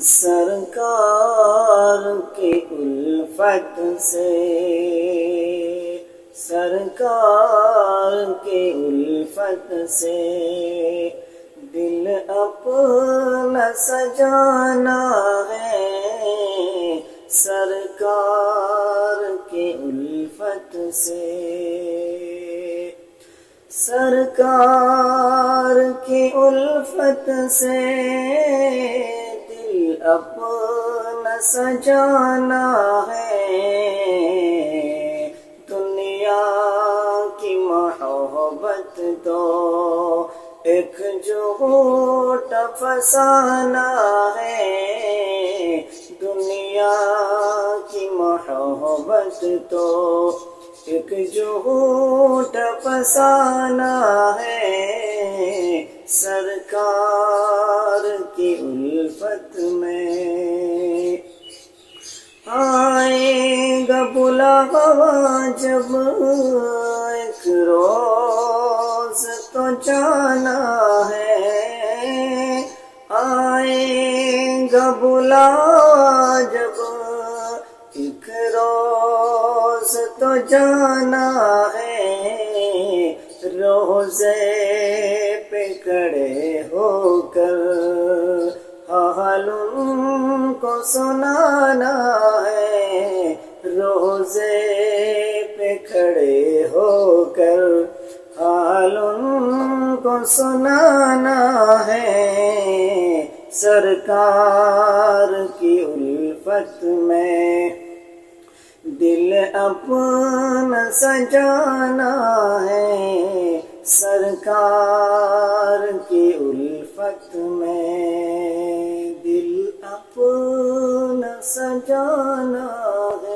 سرکار کی الفت سے، سرکار کی الفت سے دل اپنا سجانا ہے، سرکار کی الفت سے، سرکار کی الفت سے دل اپنا سجانا ہے، دنیا کی محبت تو ایک جھوٹ فسانہ ہے، دنیا کی محبت تو ایک جھوٹ فسانہ ہے، سرکار کی الفت میں آئے گا بلاوا جب ایک روز تو جانا ہے، آئے گا بلاوا جب ایک روز تو جانا ہے، روزے پہ کھڑے ہو کر حال ان کو سنانا ہے، روزے پہ کھڑے ہو کر حال ان کو سنانا ہے، سرکار کی الفت میں دل اپنا سجانا ہے، سرکار کی الفت میں دل اپنا سجانا ہے۔